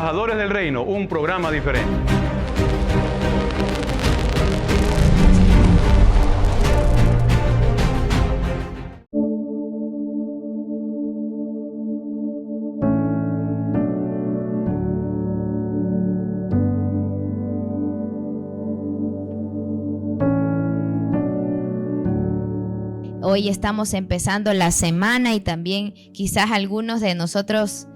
Embajadores del Reino, un programa diferente. Hoy estamos empezando la semana y también quizás algunos de nosotros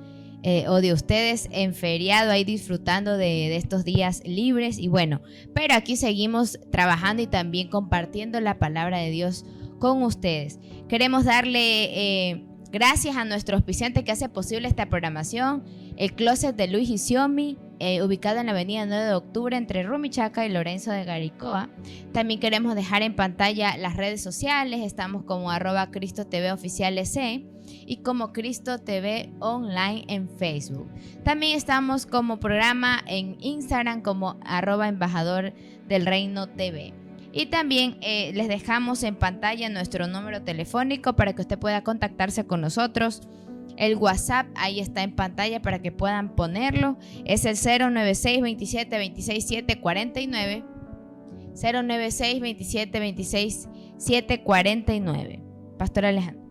o de ustedes en feriado ahí disfrutando de estos días libres y bueno, pero aquí seguimos trabajando y también compartiendo la palabra de Dios con ustedes. Queremos darle gracias a nuestro auspiciante que hace posible esta programación, el Closet de Luis y Xiomi, ubicado en la avenida 9 de octubre entre Rumichaca y Lorenzo de Garicoa. También queremos dejar en pantalla las redes sociales, estamos como @CristoTVOficialEC y como Cristo TV Online en Facebook. También estamos como programa en Instagram como @Embajador del Reino TV. Y también les dejamos en pantalla nuestro número telefónico para que usted pueda contactarse con nosotros. El WhatsApp ahí está en pantalla para que puedan ponerlo. Es el 096 27 26 749. 096 27 26 749. Pastor Alejandro.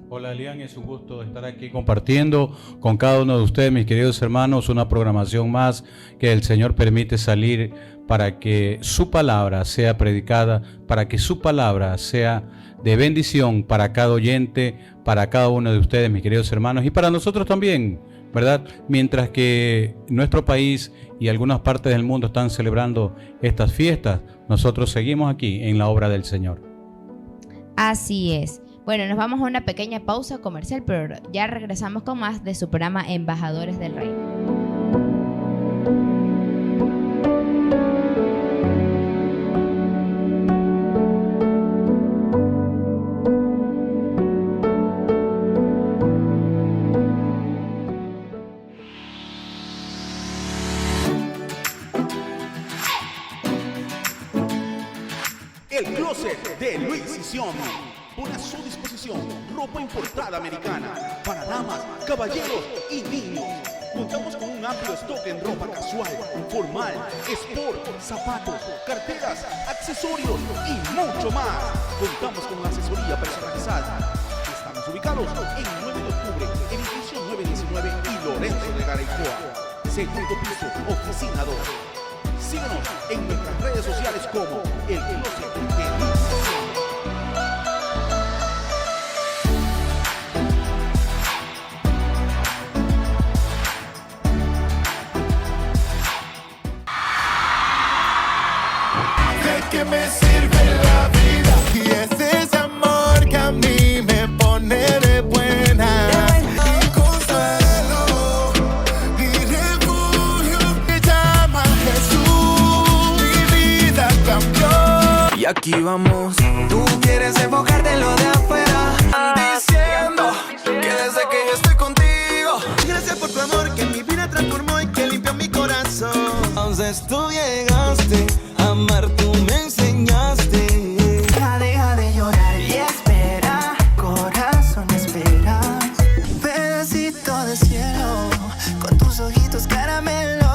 Hola Elian, es un gusto estar aquí compartiendo con cada uno de ustedes, mis queridos hermanos, una programación más que el Señor permite salir para que su palabra sea predicada, para que su palabra sea de bendición para cada oyente, para cada uno de ustedes, mis queridos hermanos, y para nosotros también, ¿verdad? Mientras que nuestro país y algunas partes del mundo están celebrando estas fiestas, nosotros seguimos aquí en la obra del Señor. Así es. Bueno, nos vamos a una pequeña pausa comercial, pero ya regresamos con más de su programa Embajadores del Reino. El Closet de Luis y Xiomi pone a su disposición ropa importada americana para damas, caballeros y niños. Contamos con un amplio stock en ropa casual, formal, sport, zapatos, carteras, accesorios y mucho más. Contamos con asesoría personalizada. Estamos ubicados en 9 de octubre, edificio 919 y Lorenzo de Garicoa. Segundo piso, oficina 2. Síguenos en nuestras redes sociales como El Closet de Luis y Xiomi. Que me sirve la vida y es ese amor que a mí me pone de buenas. Y consuelo y refugio me llama Jesús. Mi vida cambió y aquí vamos. Tú quieres enfocarte en lo de afuera, diciendo que desde que yo estoy contigo, gracias por tu amor que mi vida transformó y que limpió mi corazón. Entonces tú llegaste a amar, tú me enseñaste. Deja de llorar y espera, corazón espera. Pedacito de cielo, con tus ojitos caramelo.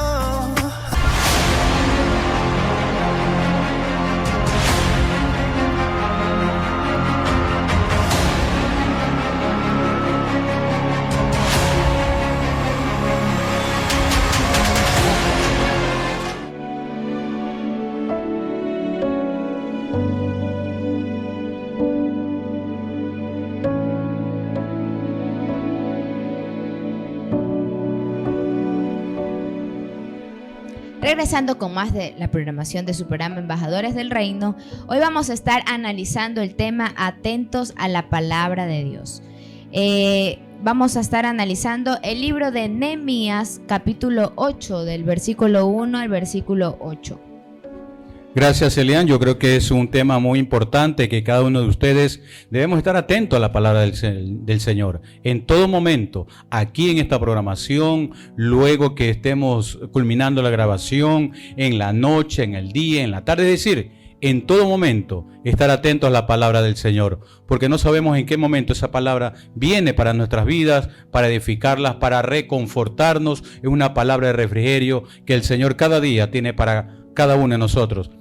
Regresando con más de la programación de su programa Embajadores del Reino, hoy vamos a estar analizando el tema Atentos a la Palabra de Dios. Vamos a estar analizando el libro de Nehemías, capítulo 8, del versículo 1 al versículo 8. Gracias, Elian. Yo creo que es un tema muy importante que cada uno de ustedes debemos estar atentos a la palabra del Señor. En todo momento, aquí en esta programación, luego que estemos culminando la grabación, en la noche, en el día, en la tarde, es decir, en todo momento estar atentos a la palabra del Señor, porque no sabemos en qué momento esa palabra viene para nuestras vidas, para edificarlas, para reconfortarnos. Es una palabra de refrigerio que el Señor cada día tiene para cada uno de nosotros.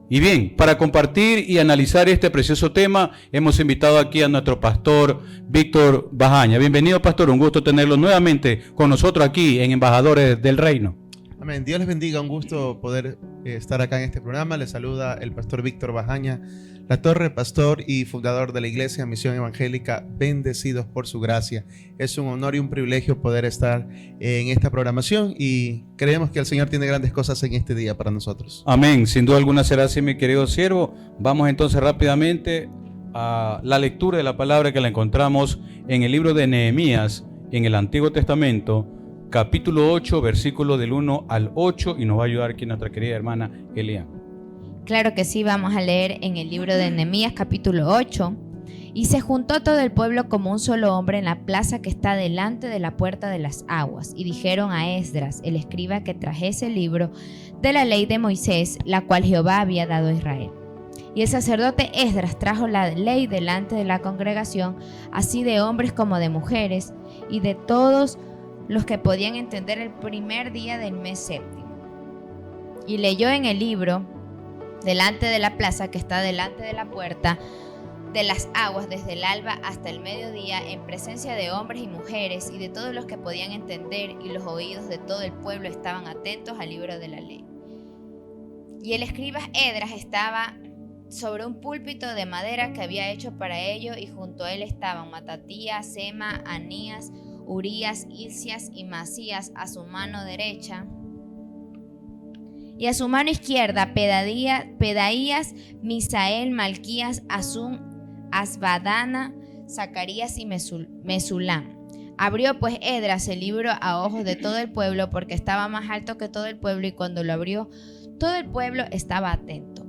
Y bien, para compartir y analizar este precioso tema, hemos invitado aquí a nuestro pastor Víctor Bajaña. Bienvenido, pastor, un gusto tenerlo nuevamente con nosotros aquí en Embajadores del Reino. Amén. Dios les bendiga, un gusto poder estar acá en este programa. Les saluda el pastor Víctor Bajaña La Torre, pastor y fundador de la Iglesia Misión Evangélica Bendecidos por su Gracia. Es un honor y un privilegio poder estar en esta programación y creemos que el Señor tiene grandes cosas en este día para nosotros. Amén. Sin duda alguna será así, mi querido siervo. Vamos entonces rápidamente a la lectura de la palabra que la encontramos en el libro de Nehemías, en el Antiguo Testamento, capítulo 8, versículo del 1 al 8, y nos va a ayudar aquí nuestra querida hermana Elian. Claro que sí, vamos a leer en el libro de Nehemías capítulo 8. Y se juntó todo el pueblo como un solo hombre en la plaza que está delante de la puerta de las aguas, y dijeron a Esdras, el escriba, que trajese el libro de la ley de Moisés, la cual Jehová había dado a Israel. Y el sacerdote Esdras trajo la ley delante de la congregación, así de hombres como de mujeres, y de todos los que podían entender, el primer día del mes séptimo. Y leyó en el libro delante de la plaza que está delante de la puerta de las aguas, desde el alba hasta el mediodía, en presencia de hombres y mujeres y de todos los que podían entender, y los oídos de todo el pueblo estaban atentos al libro de la ley. Y el escriba Esdras estaba sobre un púlpito de madera que había hecho para ello, y junto a él estaban Matatías, Sema, Anías, Urías, Hilcías y Masías a su mano derecha, y a su mano izquierda Pedaías, Misael, Malquías, Azún, Asbadana, Zacarías y Mesulam. Abrió pues Esdras el libro a ojos de todo el pueblo, porque estaba más alto que todo el pueblo, y cuando lo abrió, todo el pueblo estaba atento.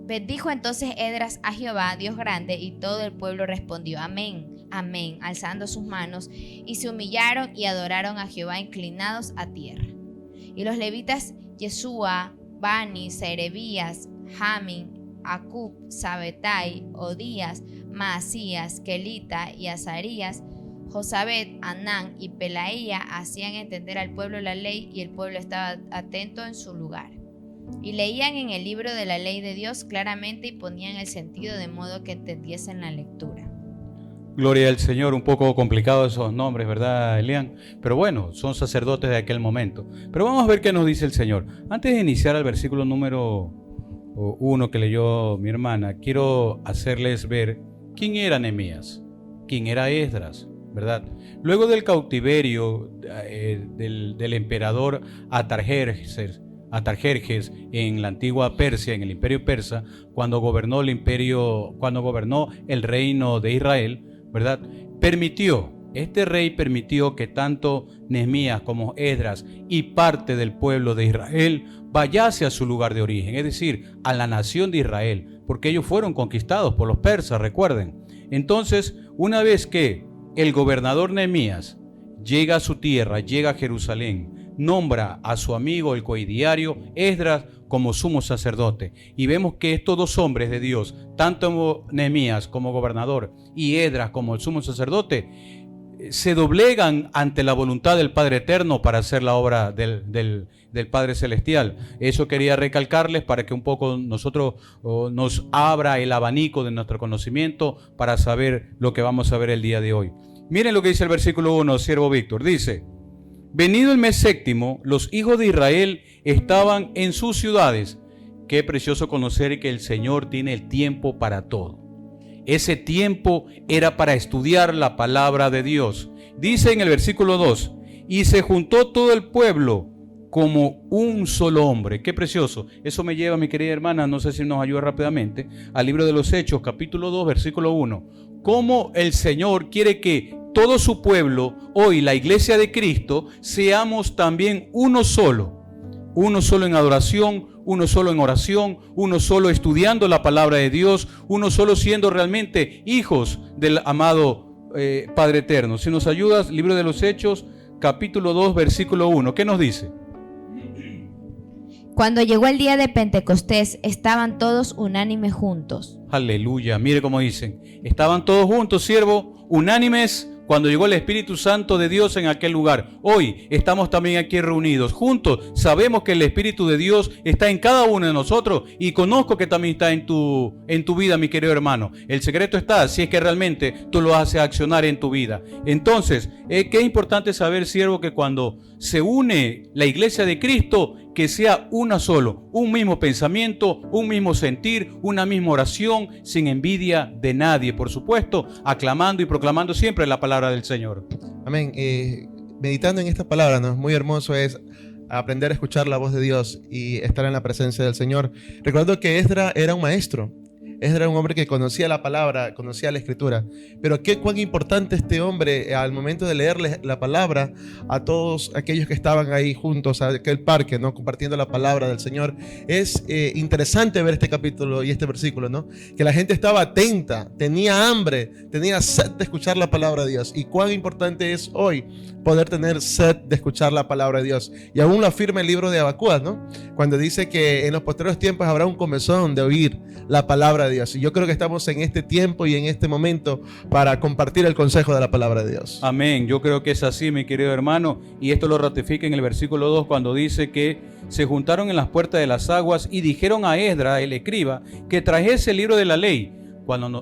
Bendijo entonces Esdras a Jehová, Dios grande, y todo el pueblo respondió amén, amén, alzando sus manos, y se humillaron y adoraron a Jehová inclinados a tierra. Y los levitas Yeshua, Bani, Serebías, Jamin, Acub, Sabetai, Odías, Maasías, Kelita y Azarías, Josabet, Anán y Pelaía hacían entender al pueblo la ley, y el pueblo estaba atento en su lugar. Y leían en el libro de la ley de Dios claramente, y ponían el sentido de modo que entendiesen la lectura. Gloria al Señor. Un poco complicados esos nombres, ¿verdad, Elian? Pero bueno, son sacerdotes de aquel momento. Pero vamos a ver qué nos dice el Señor. Antes de iniciar el versículo número 1 que leyó mi hermana, quiero hacerles ver quién era Nehemías, quién era Esdras, ¿verdad? Luego del cautiverio del emperador Artajerjes en la antigua Persia, en el imperio persa, cuando gobernó el reino de Israel, ¿verdad? Este rey permitió que tanto Nehemías como Esdras y parte del pueblo de Israel vayase a su lugar de origen, es decir, a la nación de Israel, porque ellos fueron conquistados por los persas, recuerden. Entonces, una vez que el gobernador Nehemías llega a su tierra, llega a Jerusalén, nombra a su amigo el coidiario Esdras como sumo sacerdote, y vemos que estos dos hombres de Dios, tanto Nehemías como gobernador y Esdras como el sumo sacerdote, se doblegan ante la voluntad del Padre Eterno para hacer la obra del Padre Celestial. Eso quería recalcarles para que un poco nosotros nos abra el abanico de nuestro conocimiento para saber lo que vamos a ver el día de hoy. Miren lo que dice el versículo 1, siervo Víctor. Dice: venido el mes séptimo, los hijos de Israel estaban en sus ciudades. Qué precioso conocer que el Señor tiene el tiempo para todo. Ese tiempo era para estudiar la palabra de Dios. Dice en el versículo 2: y se juntó todo el pueblo como un solo hombre. Qué precioso. Eso me lleva, mi querida hermana, no sé si nos ayuda rápidamente, al libro de los Hechos, capítulo 2, versículo 1. Cómo el Señor quiere que todo su pueblo, hoy la iglesia de Cristo, seamos también uno solo en adoración, uno solo en oración, uno solo estudiando la palabra de Dios, uno solo siendo realmente hijos del amado Padre Eterno. Si nos ayudas, libro de los Hechos, capítulo 2, versículo 1, ¿qué nos dice? Cuando llegó el día de Pentecostés, estaban todos unánimes juntos. Aleluya, mire cómo dicen. Estaban todos juntos, siervo, unánimes cuando llegó el Espíritu Santo de Dios en aquel lugar. Hoy estamos también aquí reunidos juntos. Sabemos que el Espíritu de Dios está en cada uno de nosotros y conozco que también está en tu vida, mi querido hermano. El secreto está si es que realmente tú lo haces accionar en tu vida. Entonces, qué importante saber, siervo, que cuando se une la iglesia de Cristo, que sea una solo, un mismo pensamiento, un mismo sentir, una misma oración, sin envidia de nadie, por supuesto, aclamando y proclamando siempre la palabra del Señor. Amén. Meditando en esta palabra, ¿no? Muy hermoso es aprender a escuchar la voz de Dios y estar en la presencia del Señor. Recuerdo que Esdras era un maestro. Esdras era un hombre que conocía la palabra, conocía la escritura. Pero cuán importante este hombre al momento de leerle la palabra a todos aquellos que estaban ahí juntos a aquel parque, ¿no? Compartiendo la palabra del Señor. Es interesante ver este capítulo y este versículo, ¿no? Que la gente estaba atenta, tenía hambre, tenía sed de escuchar la palabra de Dios. Y cuán importante es hoy poder tener sed de escuchar la palabra de Dios. Y aún lo afirma el libro de Habacuc, ¿no? Cuando dice que en los posteriores tiempos habrá un comezón de oír la palabra de Dios. Y yo creo que estamos en este tiempo y en este momento para compartir el consejo de la palabra de Dios. Amén. Yo creo que es así, mi querido hermano. Y esto lo ratifica en el versículo 2 cuando dice que se juntaron en las puertas de las aguas y dijeron a Esdras, el escriba, que trajese el libro de la ley.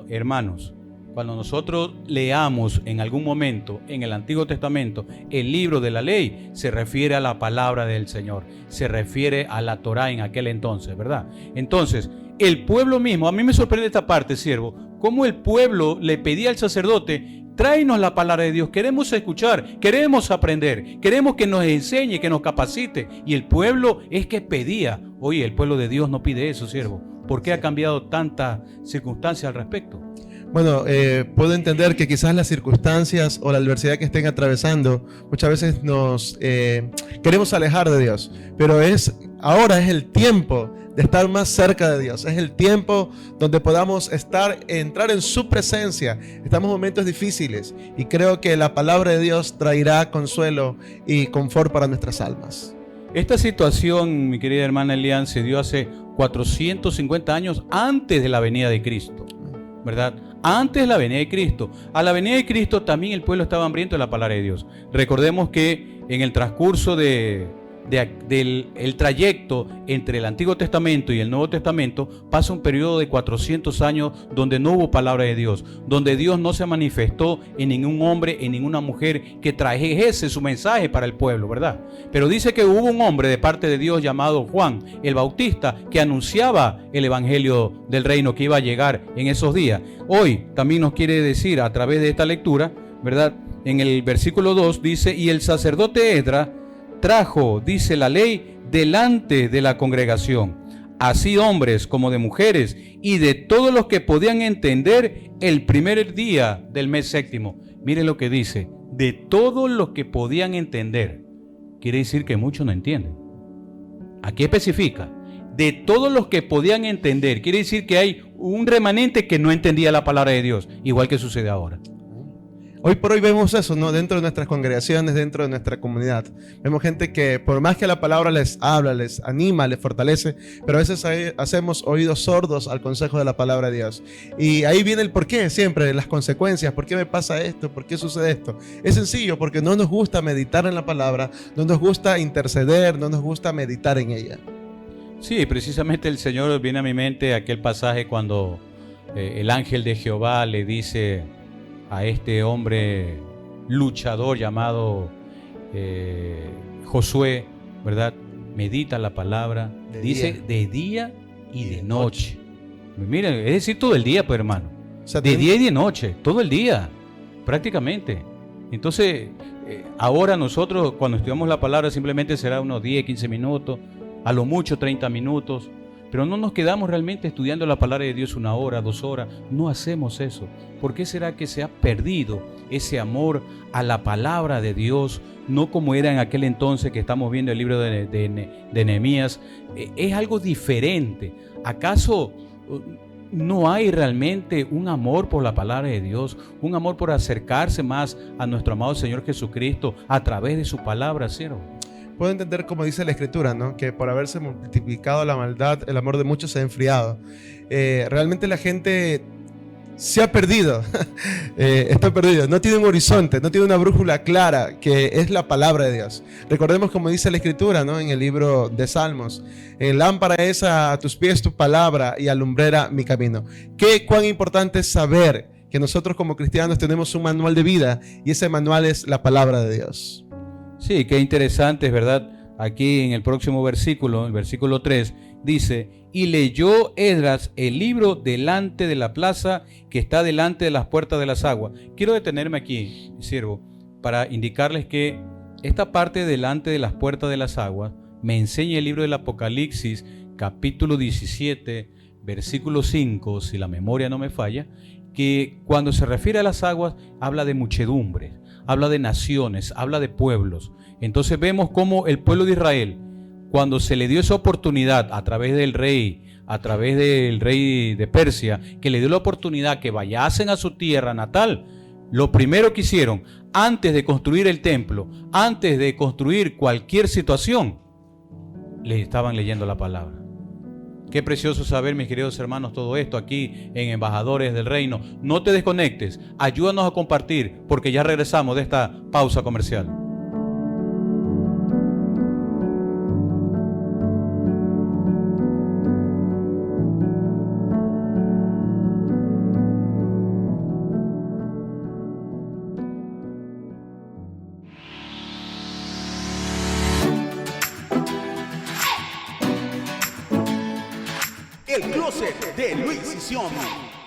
Hermanos, cuando nosotros leamos en algún momento en el Antiguo Testamento el libro de la ley, se refiere a la palabra del Señor, se refiere a la Torá en aquel entonces, ¿verdad? Entonces, el pueblo mismo, a mí me sorprende esta parte, siervo, cómo el pueblo le pedía al sacerdote: tráenos la palabra de Dios, queremos escuchar, queremos aprender, queremos que nos enseñe, que nos capacite. Y el pueblo es que pedía. Oye, el pueblo de Dios no pide eso, siervo. ¿Por qué ha cambiado tanta circunstancia al respecto? Bueno, puedo entender que quizás las circunstancias o la adversidad que estén atravesando muchas veces nos queremos alejar de Dios, pero ahora es el tiempo de estar más cerca de Dios. Es el tiempo donde podamos entrar en su presencia. Estamos en momentos difíciles y creo que la palabra de Dios traerá consuelo y confort para nuestras almas. Esta situación, mi querida hermana Elian, se dio hace 450 años antes de la venida de Cristo, ¿verdad? Antes de la venida de Cristo. A la venida de Cristo también el pueblo estaba hambriento de la palabra de Dios. Recordemos que en el transcurso del trayecto entre el Antiguo Testamento y el Nuevo Testamento pasa un periodo de 400 años donde no hubo palabra de Dios, donde Dios no se manifestó en ningún hombre, en ninguna mujer que trajese su mensaje para el pueblo, ¿verdad? Pero dice que hubo un hombre de parte de Dios llamado Juan el Bautista que anunciaba el evangelio del reino que iba a llegar en esos días. Hoy también nos quiere decir a través de esta lectura, ¿verdad? En el versículo 2 dice: y el sacerdote Esdras trajo, dice la ley, delante de la congregación, así hombres como de mujeres, y de todos los que podían entender, el primer día del mes séptimo. Miren lo que dice: de todos los que podían entender. Quiere decir que muchos no entienden. Aquí especifica: de todos los que podían entender. Quiere decir que hay un remanente que no entendía la palabra de Dios, igual que sucede ahora. Hoy por hoy vemos eso, ¿no? Dentro de nuestras congregaciones, dentro de nuestra comunidad. Vemos gente que por más que la palabra les habla, les anima, les fortalece, pero a veces hacemos oídos sordos al consejo de la palabra de Dios. Y ahí viene el porqué siempre, las consecuencias. ¿Por qué me pasa esto? ¿Por qué sucede esto? Es sencillo, porque no nos gusta meditar en la palabra, no nos gusta interceder, no nos gusta meditar en ella. Sí, precisamente el Señor viene a mi mente aquel pasaje cuando el ángel de Jehová le dice a este hombre luchador llamado Josué, ¿verdad? Medita la palabra, dice de día y de noche. Miren, es decir, todo el día, pues, hermano. O sea, de día y de noche, todo el día, prácticamente. Entonces, ahora nosotros cuando estudiamos la palabra simplemente será unos 10, 15 minutos, a lo mucho 30 minutos. Pero no nos quedamos realmente estudiando la palabra de Dios 1 hora, 2 horas. No hacemos eso. ¿Por qué será que se ha perdido ese amor a la palabra de Dios? No como era en aquel entonces que estamos viendo el libro de Nehemías. Es algo diferente. ¿Acaso no hay realmente un amor por la palabra de Dios? Un amor por acercarse más a nuestro amado Señor Jesucristo a través de su palabra, ¿cierto? puedo entender, como dice la Escritura, ¿no? Que por haberse multiplicado la maldad, el amor de muchos se ha enfriado. Realmente la gente se ha perdido, está perdido, no tiene un horizonte, no tiene una brújula clara, que es la palabra de Dios. Recordemos, como dice la Escritura, ¿no? En el libro de Salmos: lámpara es a tus pies tu palabra y alumbrera mi camino. Cuán importante es saber que nosotros como cristianos tenemos un manual de vida, y ese manual es la palabra de Dios. Sí, qué interesante, es verdad. Aquí en el próximo versículo, el versículo 3, dice: y leyó Esdras el libro delante de la plaza que está delante de las puertas de las aguas. Quiero detenerme aquí, siervo, para indicarles que esta parte delante de las puertas de las aguas me enseña el libro del Apocalipsis, capítulo 17, versículo 5, si la memoria no me falla, que cuando se refiere a las aguas habla de muchedumbres, habla de naciones, habla de pueblos. Entonces vemos cómo el pueblo de Israel, cuando se le dio esa oportunidad a través del rey de Persia, que le dio la oportunidad que vayasen a su tierra natal, lo primero que hicieron, antes de construir el templo, antes de construir cualquier situación, les estaban leyendo la palabra. Qué precioso saber, mis queridos hermanos, todo esto aquí en Embajadores del Reino. No te desconectes, ayúdanos a compartir, porque ya regresamos de esta pausa comercial. El closet de Luis Sisión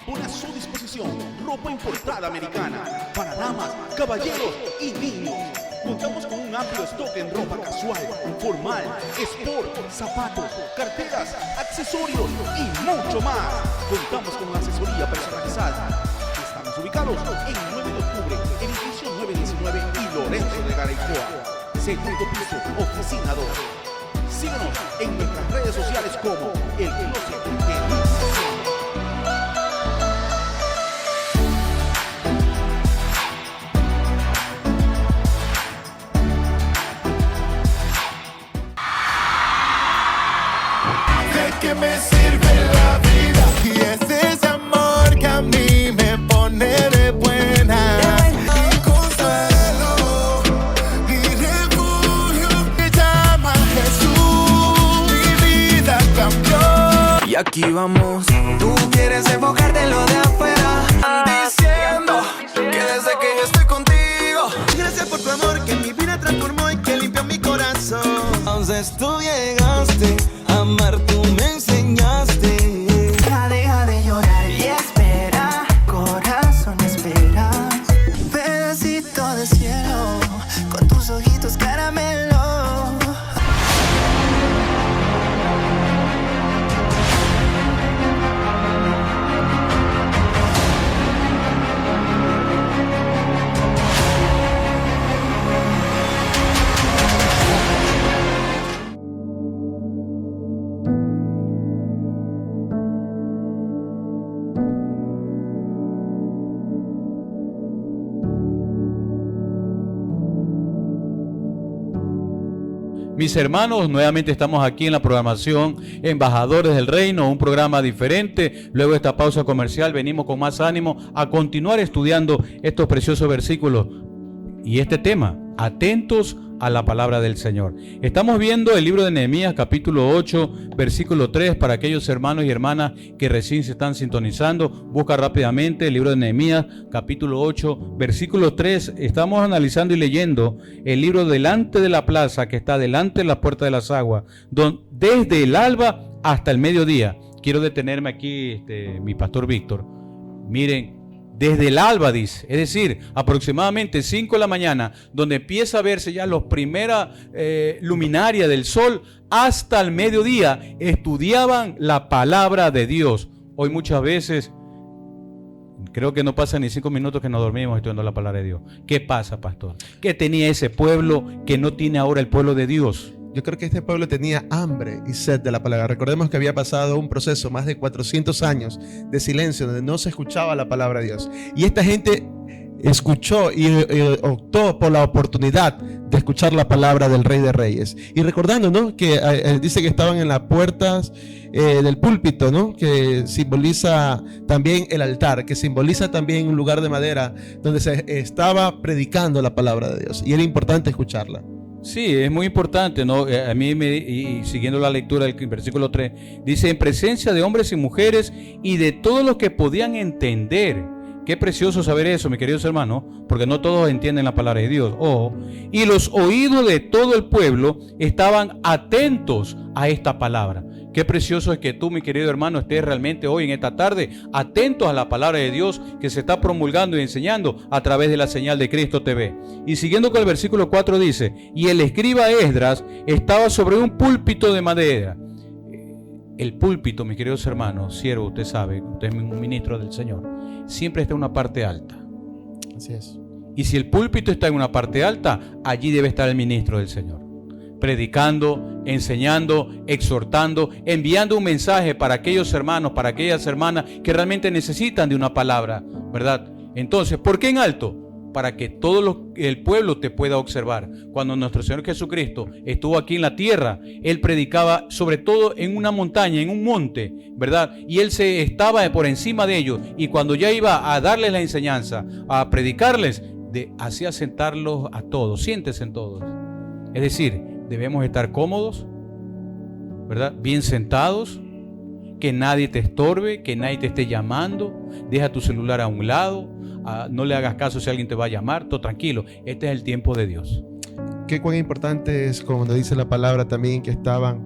pone a su disposición ropa importada americana para damas, caballeros y niños. Contamos con un amplio stock en ropa casual, formal, sport, zapatos, carteras, accesorios y mucho más. Contamos con asesoría personalizada. Estamos ubicados en 9 de octubre, edificio 919 y Lorenzo de Garaycoa. Segundo piso, oficina 2. Síguenos en nuestras redes sociales como El Closet de Luis Sisión. ¿De qué me sirve la vida? Y es ese amor que a mí me pone de buena. Y consuelo y refugio me llama Jesús. Mi vida cambió. Y aquí vamos. Tú quieres enfocarte en lo de afuera. Diciendo que desde que yo estoy contigo. Gracias por tu amor que mi vida transformó y que limpió mi corazón. Entonces tú llegaste. Amar tú me enseñaste. Deja de llorar y espera. Corazón espera. Pedacito de cielo con tus ojitos caramelo. Mis hermanos, nuevamente estamos aquí en la programación Embajadores del Reino, un programa diferente. Luego de esta pausa comercial venimos con más ánimo a continuar estudiando estos preciosos versículos y este tema, atentos a la palabra del Señor. Estamos viendo el libro de Nehemías, capítulo 8, versículo 3, para aquellos hermanos y hermanas que recién se están sintonizando. Busca rápidamente el libro de Nehemías, capítulo 8, versículo 3. Estamos analizando y leyendo el libro delante de la plaza, que está delante de la puerta de las aguas, desde el alba hasta el mediodía. Quiero detenerme aquí, mi pastor Víctor. Miren, desde el alba dice, es decir, aproximadamente 5 de la mañana, donde empieza a verse ya los primeras luminarias del sol, hasta el mediodía, estudiaban la palabra de Dios. Hoy muchas veces, creo que no pasa ni 5 minutos que nos dormimos estudiando la palabra de Dios. ¿Qué pasa, pastor? ¿Qué tenía ese pueblo que no tiene ahora el pueblo de Dios? Yo creo que este pueblo tenía hambre y sed de la palabra. Recordemos que había pasado un proceso, más de 400 años de silencio, donde no se escuchaba la palabra de Dios. Y esta gente escuchó y optó por la oportunidad de escuchar la palabra del Rey de Reyes. Y recordando, ¿no?, que dice que estaban en las puertas del púlpito, ¿no?, que simboliza también el altar, que simboliza también un lugar de madera donde se estaba predicando la palabra de Dios. Y era importante escucharla. Sí, es muy importante, ¿no? A mí, y siguiendo la lectura del versículo 3, dice: en presencia de hombres y mujeres y de todos los que podían entender. Qué precioso saber eso, mis queridos hermanos, porque no todos entienden la palabra de Dios. Ojo. Y los oídos de todo el pueblo estaban atentos a esta palabra. Qué precioso es que tú, mi querido hermano, estés realmente hoy en esta tarde atentos a la palabra de Dios que se está promulgando y enseñando a través de la señal de Cristo TV. Y siguiendo con el versículo 4 dice: y el escriba Esdras estaba sobre un púlpito de madera. El púlpito, mis queridos hermanos, siervo, usted sabe, usted es un ministro del Señor, siempre está en una parte alta. Así es. Y si el púlpito está en una parte alta, allí debe estar el ministro del Señor, predicando, enseñando, exhortando, enviando un mensaje para aquellos hermanos, para aquellas hermanas que realmente necesitan de una palabra, ¿verdad? Entonces, ¿por qué en alto? Para que todo el pueblo te pueda observar. Cuando nuestro Señor Jesucristo estuvo aquí en la tierra, Él predicaba sobre todo en una montaña, en un monte, ¿verdad? Y Él se estaba por encima de ellos, y cuando ya iba a darles la enseñanza, a predicarles, hacía sentarlos a todos. Siéntense en todos. Es decir, debemos estar cómodos, ¿verdad? Bien sentados, que nadie te estorbe, que nadie te esté llamando. Deja tu celular a un lado, no le hagas caso si alguien te va a llamar, todo tranquilo. Este es el tiempo de Dios. Qué cuán importante es, como nos dice la palabra también, que estaban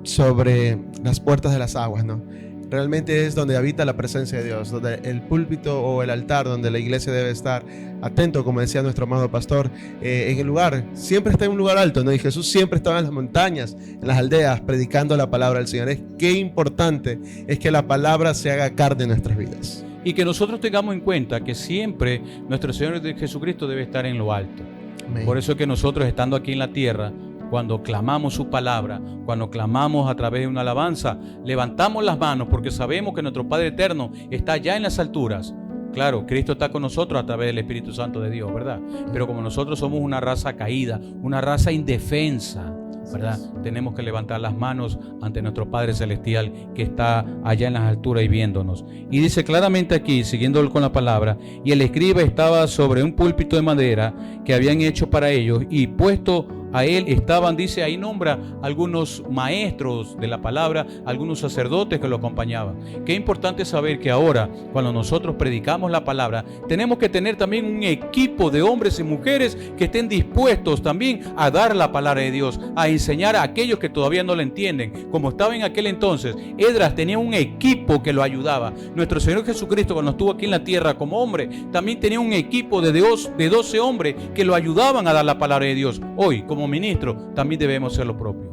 sobre las puertas de las aguas, ¿no? Realmente es donde habita la presencia de Dios, donde el púlpito o el altar, donde la iglesia debe estar atento, como decía nuestro amado pastor, en el lugar, siempre está en un lugar alto, ¿no? Y Jesús siempre estaba en las montañas, en las aldeas, predicando la palabra del Señor. Qué importante es que la palabra se haga carne en nuestras vidas. Y que nosotros tengamos en cuenta que siempre nuestro Señor Jesucristo debe estar en lo alto. Amén. Por eso es que nosotros, estando aquí en la tierra, cuando clamamos su palabra, cuando clamamos a través de una alabanza, levantamos las manos porque sabemos que nuestro Padre eterno está allá en las alturas. Claro, Cristo está con nosotros a través del Espíritu Santo de Dios, ¿verdad? Pero como nosotros somos una raza caída, una raza indefensa, ¿verdad? Tenemos que levantar las manos ante nuestro Padre Celestial que está allá en las alturas y viéndonos. Y dice claramente aquí, siguiendo con la palabra: y el escriba estaba sobre un púlpito de madera que habían hecho para ellos, y puesto a él estaban, dice, ahí nombra algunos maestros de la palabra, algunos sacerdotes que lo acompañaban. Qué importante saber que ahora, cuando nosotros predicamos la palabra, tenemos que tener también un equipo de hombres y mujeres que estén dispuestos también a dar la palabra de Dios, a enseñar a aquellos que todavía no la entienden. Como estaba en aquel entonces, Esdras tenía un equipo que lo ayudaba. Nuestro Señor Jesucristo, cuando estuvo aquí en la tierra como hombre, también tenía un equipo de 12 hombres que lo ayudaban a dar la palabra de Dios. Hoy, como ministro, también debemos hacer lo propio.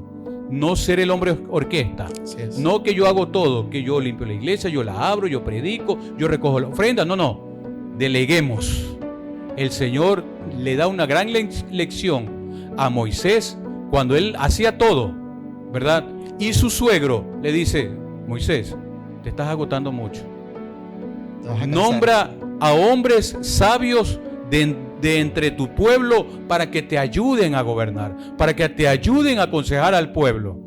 No ser el hombre orquesta. No que yo hago todo, que yo limpio la iglesia, yo la abro, yo predico, yo recojo la ofrenda. No. Deleguemos. El Señor le da una gran lección a Moisés cuando él hacía todo, ¿verdad? Y su suegro le dice: Moisés, te estás agotando mucho. Nombra a hombres sabios de entre tu pueblo para que te ayuden a gobernar, para que te ayuden a aconsejar al pueblo,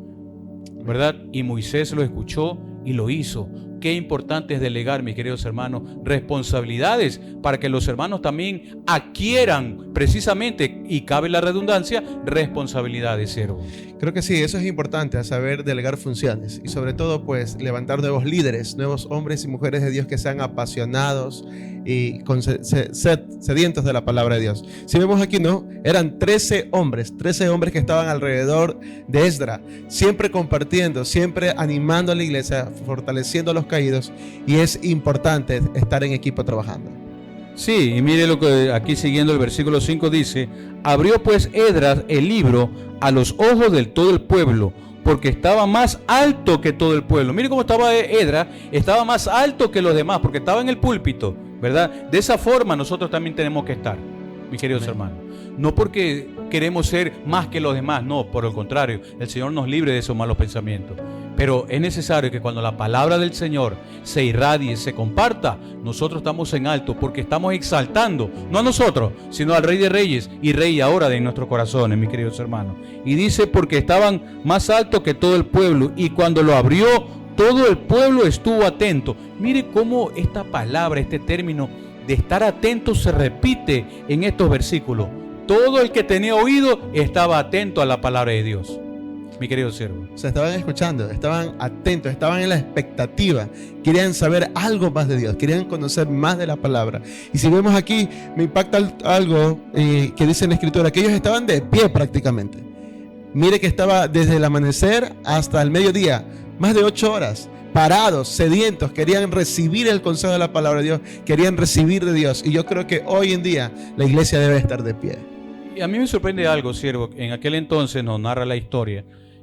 ¿verdad? Y Moisés lo escuchó y lo hizo. Qué importante es delegar, mis queridos hermanos, responsabilidades para que los hermanos también adquieran precisamente, y cabe la redundancia, responsabilidades, siervo. Creo que sí, eso es importante, a saber delegar funciones y sobre todo pues levantar nuevos líderes, nuevos hombres y mujeres de Dios que sean apasionados y sedientos de la palabra de Dios. Si vemos aquí, ¿no? Eran 13 hombres que estaban alrededor de Esdras, siempre compartiendo, siempre animando a la iglesia, fortaleciendo a los caídos, y es importante estar en equipo trabajando. Sí, y mire lo que aquí siguiendo el versículo 5 dice: abrió pues Esdras el libro a los ojos de todo el pueblo, porque estaba más alto que todo el pueblo. Mire cómo estaba Esdras, estaba más alto que los demás, porque estaba en el púlpito, ¿verdad? De esa forma nosotros también tenemos que estar, mis queridos hermanos. No porque queremos ser más que los demás, no, por el contrario, el Señor nos libre de esos malos pensamientos. Pero es necesario que cuando la palabra del Señor se irradie, se comparta, nosotros estamos en alto porque estamos exaltando, no a nosotros, sino al Rey de Reyes y Rey ahora de nuestros corazones, mis queridos hermanos. Y dice, porque estaban más altos que todo el pueblo, y cuando lo abrió, todo el pueblo estuvo atento. Mire cómo esta palabra, este término de estar atento se repite en estos versículos. Todo el que tenía oído estaba atento a la palabra de Dios. Mi querido siervo. O sea, estaban escuchando, estaban atentos, estaban en la expectativa, querían saber algo más de Dios, querían conocer más de la palabra. Y si vemos aquí, me impacta algo que dice en la Escritura, que ellos estaban de pie prácticamente. Mire que estaba desde el amanecer hasta el mediodía, más de 8 horas, parados, sedientos, querían recibir el consejo de la palabra de Dios, querían recibir de Dios. Y yo creo que hoy en día la iglesia debe estar de pie. Y a mí me sorprende algo, siervo. En aquel entonces nos narra la historia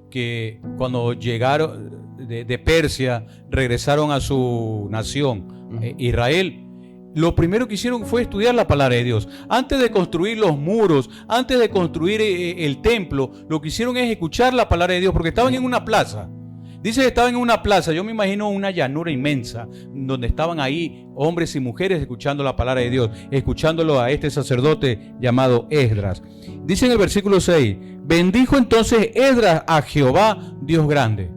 que cuando llegaron de Persia, regresaron a su nación, Israel, lo primero que hicieron fue estudiar la palabra de Dios. Antes de construir los muros, antes de construir el templo, lo que hicieron es escuchar la palabra de Dios, porque estaban en una plaza. Dice que estaban en una plaza, yo me imagino una llanura inmensa, donde estaban ahí hombres y mujeres escuchando la palabra de Dios, escuchándolo a este sacerdote llamado Esdras. Dice en el versículo 6, bendijo entonces Esdras a Jehová, Dios grande.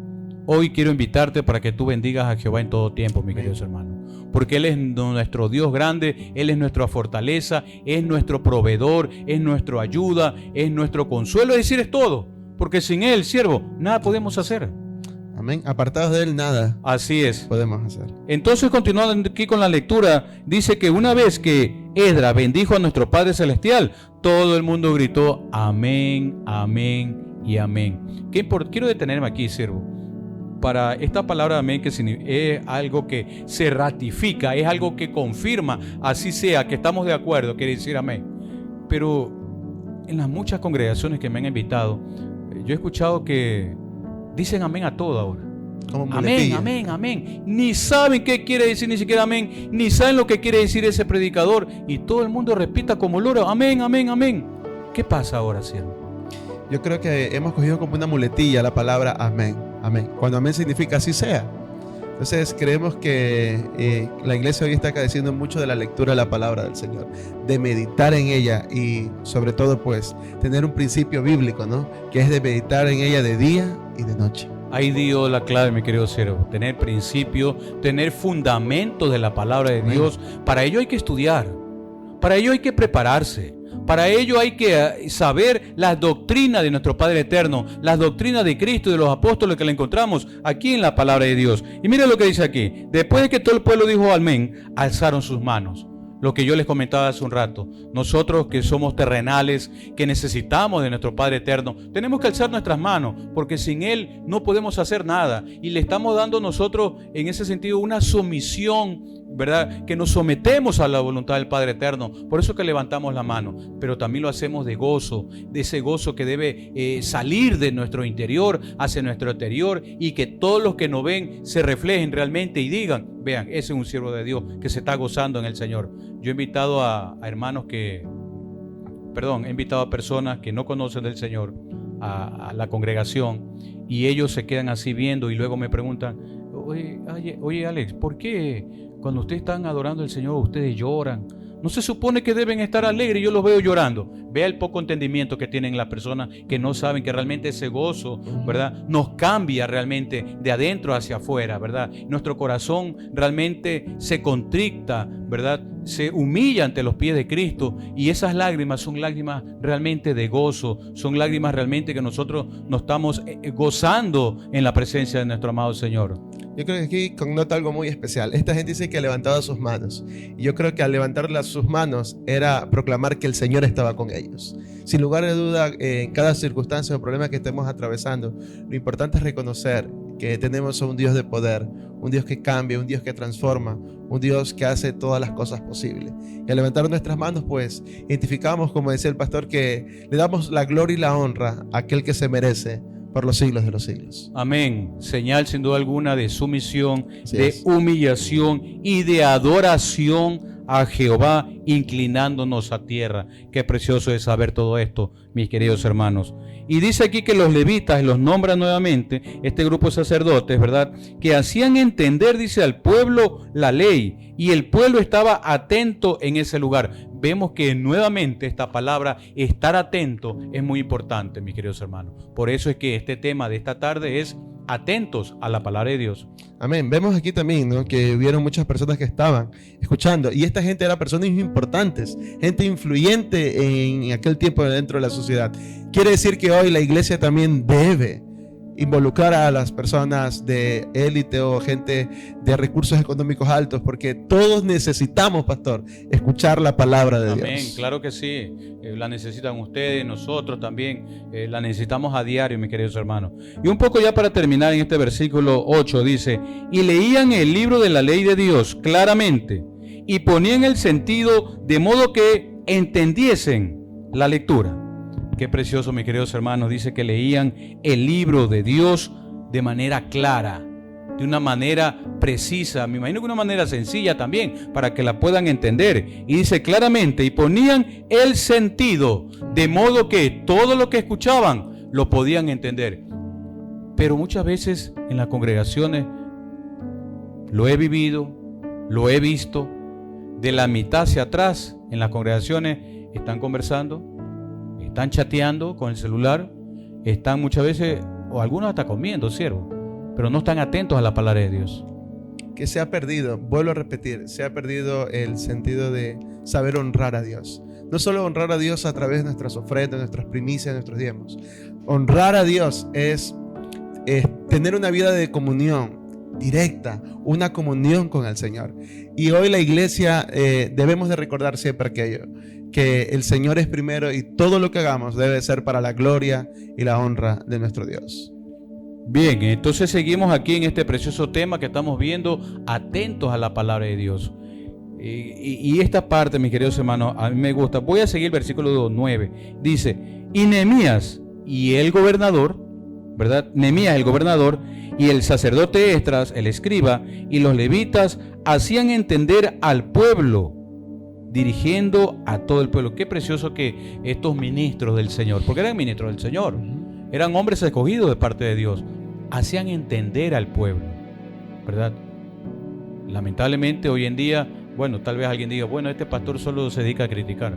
Hoy quiero invitarte para que tú bendigas a Jehová en todo tiempo, mis queridos hermanos, porque Él es nuestro Dios grande, Él es nuestra fortaleza, es nuestro proveedor, es nuestra ayuda, es nuestro consuelo, es decir, es todo, porque sin Él, siervo, nada podemos hacer. Amén. Apartados de Él, nada. Así es. Podemos hacer. Entonces, continuando aquí con la lectura, dice que una vez que Esdras bendijo a nuestro Padre Celestial, todo el mundo gritó amén, amén y amén. Quiero detenerme aquí, siervo, para esta palabra amén, que es algo que se ratifica, es algo que confirma, así sea, que estamos de acuerdo, quiere decir amén. Pero en las muchas congregaciones que me han invitado, yo he escuchado que dicen amén a todo ahora. Amén, amén, amén. Ni saben qué quiere decir ni siquiera amén, ni saben lo que quiere decir ese predicador, y todo el mundo repita como loro, amén, amén, amén. ¿Qué pasa ahora, siervo? Yo creo que hemos cogido como una muletilla la palabra amén, amén. Cuando amén significa así sea. Entonces creemos que la iglesia hoy está careciendo mucho de la lectura de la palabra del Señor, de meditar en ella y sobre todo pues tener un principio bíblico, ¿no? Que es de meditar en ella de día y de noche. Ahí dio la clave, mi querido siervo, tener principio, tener fundamento de la palabra de Dios. Para ello hay que estudiar, para ello hay que prepararse, para ello hay que saber las doctrinas de nuestro Padre Eterno, las doctrinas de Cristo y de los apóstoles que le encontramos aquí en la palabra de Dios. Y mira lo que dice aquí, después de que todo el pueblo dijo amén, alzaron sus manos. Lo que yo les comentaba hace un rato, nosotros que somos terrenales, que necesitamos de nuestro Padre Eterno, tenemos que alzar nuestras manos, porque sin Él no podemos hacer nada, y le estamos dando nosotros en ese sentido una sumisión, ¿verdad? Que nos sometemos a la voluntad del Padre Eterno. Por eso que levantamos la mano, pero también lo hacemos de gozo, de ese gozo que debe salir de nuestro interior hacia nuestro exterior, y que todos los que nos ven se reflejen realmente y digan, vean, ese es un siervo de Dios que se está gozando en el Señor. Yo he invitado a hermanos he invitado a personas que no conocen del Señor a la congregación, y ellos se quedan así viendo y luego me preguntan, oye Alex, ¿por qué cuando ustedes están adorando al Señor ustedes lloran? No se supone que deben estar alegres, yo los veo llorando. Vea el poco entendimiento que tienen las personas que no saben que realmente ese gozo, ¿verdad?, nos cambia realmente de adentro hacia afuera, ¿verdad? Nuestro corazón realmente se contricta, ¿verdad? Se humilla ante los pies de Cristo, y esas lágrimas son lágrimas realmente de gozo, son lágrimas realmente que nosotros nos estamos gozando en la presencia de nuestro amado Señor. Yo creo que aquí connota algo muy especial. Esta gente dice que ha levantado sus manos, y yo creo que al levantar sus manos era proclamar que el Señor estaba con ellos. Sin lugar a duda, en cada circunstancia o problema que estemos atravesando, lo importante es reconocer que tenemos a un Dios de poder, un Dios que cambia, un Dios que transforma, un Dios que hace todas las cosas posibles. Y al levantar nuestras manos, pues, identificamos, como decía el pastor, que le damos la gloria y la honra a aquel que se merece por los siglos de los siglos. Amén. Señal sin duda alguna de sumisión, de humillación y de adoración a Jehová inclinándonos a tierra. Qué precioso es saber todo esto, mis queridos hermanos. Y dice aquí que los levitas, los nombra nuevamente, este grupo de sacerdotes, ¿verdad? Que hacían entender, dice, al pueblo la ley, y el pueblo estaba atento en ese lugar. Vemos que nuevamente esta palabra, estar atento, es muy importante, mis queridos hermanos. Por eso es que este tema de esta tarde es atentos a la palabra de Dios. Amén. Vemos aquí también, ¿no?, que hubieron muchas personas que estaban escuchando, y esta gente era personas importantes, gente influyente en aquel tiempo dentro de la sociedad. Quiere decir que hoy la iglesia también debe involucrar a las personas de élite o gente de recursos económicos altos, porque todos necesitamos, pastor, escuchar la palabra de Dios. Amén, claro que sí. La necesitan ustedes, nosotros también la necesitamos a diario, mis queridos hermanos. Y un poco ya para terminar, en este versículo 8 dice: y leían el libro de la ley de Dios claramente y ponían el sentido de modo que entendiesen la lectura. Qué precioso, mis queridos hermanos. Dice que leían el libro de Dios de manera clara, de una manera precisa, me imagino que una manera sencilla también, para que la puedan entender. Y dice claramente, y ponían el sentido, de modo que todo lo que escuchaban lo podían entender. Pero muchas veces en las congregaciones, lo he vivido, lo he visto, de la mitad hacia atrás, en las congregaciones están conversando, están chateando con el celular, están muchas veces, o algunos hasta comiendo, siervo, pero no están atentos a la palabra de Dios. Que se ha perdido, vuelvo a repetir, se ha perdido el sentido de saber honrar a Dios. No solo honrar a Dios a través de nuestras ofrendas, nuestras primicias, nuestros diezmos. Honrar a Dios es tener una vida de comunión directa, una comunión con el Señor. Y hoy la iglesia debemos de recordar siempre aquello, que el Señor es primero y todo lo que hagamos debe ser para la gloria y la honra de nuestro Dios. Bien, entonces seguimos aquí en este precioso tema que estamos viendo, atentos a la palabra de Dios. Y esta parte, mis queridos hermanos, a mí me gusta. Voy a seguir el versículo 9. Dice: y Nehemías y el gobernador, ¿verdad? Nehemías el gobernador y el sacerdote Esdras, el escriba, y los levitas hacían entender al pueblo, dirigiendo a todo el pueblo. Qué precioso que estos ministros del Señor, porque eran ministros del Señor, eran hombres escogidos de parte de Dios, hacían entender al pueblo, ¿verdad? Lamentablemente hoy en día, bueno, tal vez alguien diga, bueno, este pastor solo se dedica a criticar.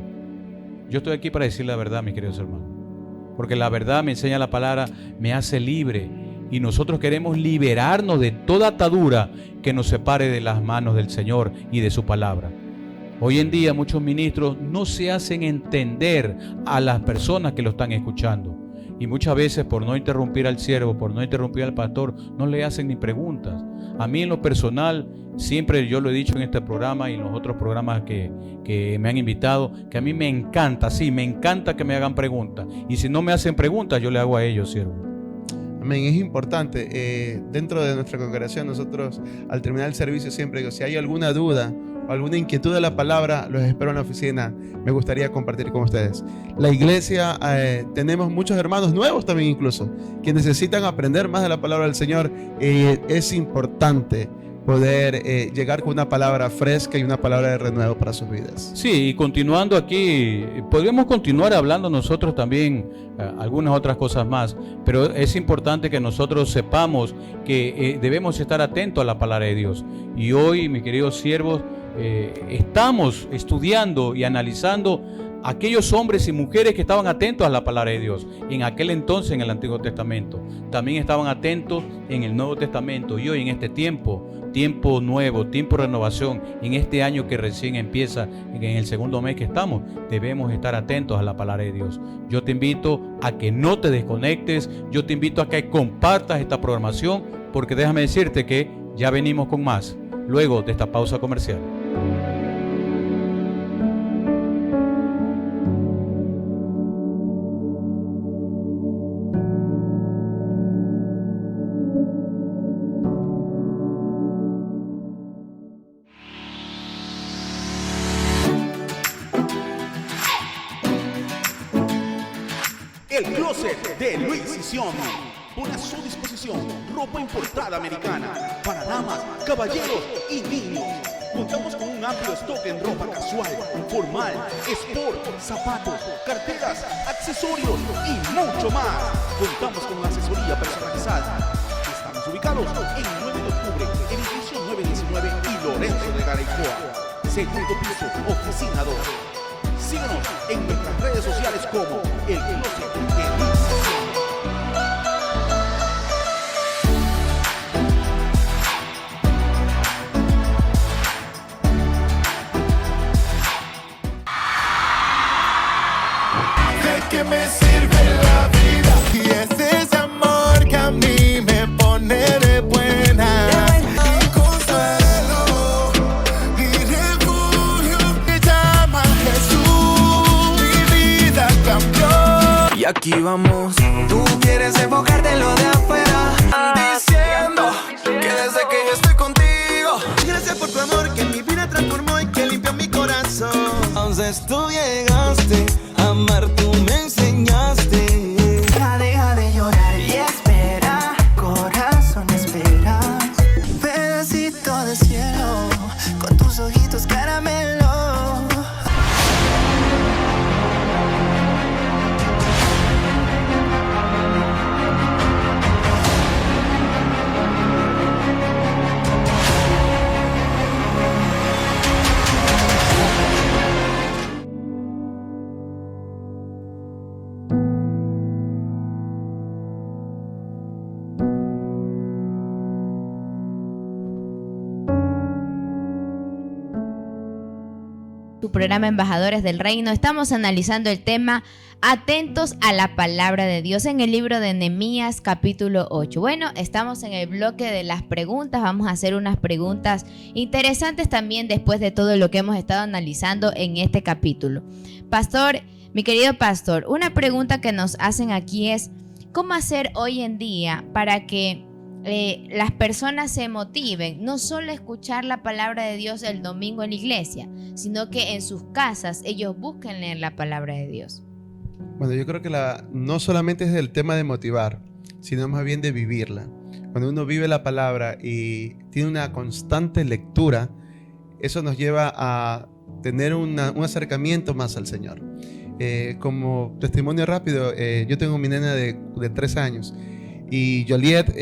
Yo estoy aquí para decir la verdad, mis queridos hermanos, porque la verdad, me enseña la palabra, me hace libre, y nosotros queremos liberarnos de toda atadura que nos separe de las manos del Señor y de su palabra. Hoy en día muchos ministros no se hacen entender a las personas que lo están escuchando, y muchas veces, por no interrumpir al siervo, por no interrumpir al pastor, no le hacen ni preguntas. A mí en lo personal, siempre yo lo he dicho en este programa y en los otros programas que me han invitado, que a mí me encanta, sí, me encanta que me hagan preguntas, y si no me hacen preguntas, yo le hago a ellos, siervo. Amén, es importante. Dentro de nuestra congregación, nosotros al terminar el servicio siempre digo, si hay alguna duda o alguna inquietud de la palabra, los espero en la oficina. Me gustaría compartir con ustedes. La iglesia, tenemos muchos hermanos nuevos también incluso, que necesitan aprender más de la palabra del Señor. Es importante poder llegar con una palabra fresca y una palabra de renuevo para sus vidas. Sí, y continuando aquí, podríamos continuar hablando nosotros también algunas otras cosas más, pero es importante que nosotros sepamos que debemos estar atentos a la palabra de Dios. Y hoy, mis queridos siervos, estamos estudiando y analizando aquellos hombres y mujeres que estaban atentos a la palabra de Dios en aquel entonces en el Antiguo Testamento. También estaban atentos en el Nuevo Testamento, y hoy en este tiempo nuevo, tiempo de renovación, en este año que recién empieza, en el segundo mes que estamos, debemos estar atentos a la palabra de Dios. Yo te invito a que no te desconectes, yo te invito a que compartas esta programación, porque déjame decirte que ya venimos con más luego de esta pausa comercial. El closet de Luis Sisión pone a su disposición ropa importada americana para damas, caballeros y niños. Contamos con un amplio stock en ropa casual, formal, sport, zapatos, carteras, accesorios y mucho más. Contamos con asesoría personalizada. Estamos ubicados en 9 de octubre, edificio 919 y Lorenzo de Garaycoa. Segundo piso, oficina 2. Síguenos en nuestras redes sociales como El Closet de Luis Sison. Que me sirve la vida y es ese amor que a mí me pone de buena. Mi consuelo, mi refugio, me llama Jesús. Mi vida cambió y aquí vamos. Tú quieres enfocarte en lo de afuera, diciendo que desde que yo estoy contigo. Gracias por tu amor que mi vida transformó y que limpió mi corazón. Entonces tú llegaste a amar, tú me enseñaste. Deja de llorar y espera, corazón espera. Pedacito de cielo, con tus ojitos caramelo. Tu programa Embajadores del Reino. Estamos analizando el tema Atentos a la Palabra de Dios en el libro de Nehemías capítulo 8. Bueno, estamos en el bloque de las preguntas. Vamos a hacer unas preguntas interesantes también después de todo lo que hemos estado analizando en este capítulo. Pastor, mi querido pastor, una pregunta que nos hacen aquí es ¿cómo hacer hoy en día para que las personas se motiven, no solo a escuchar la palabra de Dios el domingo en la iglesia, sino que en sus casas ellos busquen leer la palabra de Dios? Bueno, yo creo que no solamente es el tema de motivar, sino más bien de vivirla. Cuando uno vive la palabra y tiene una constante lectura, eso nos lleva a tener un acercamiento más al Señor. Como testimonio rápido, yo tengo mi nena de 3 años. Y Joliet,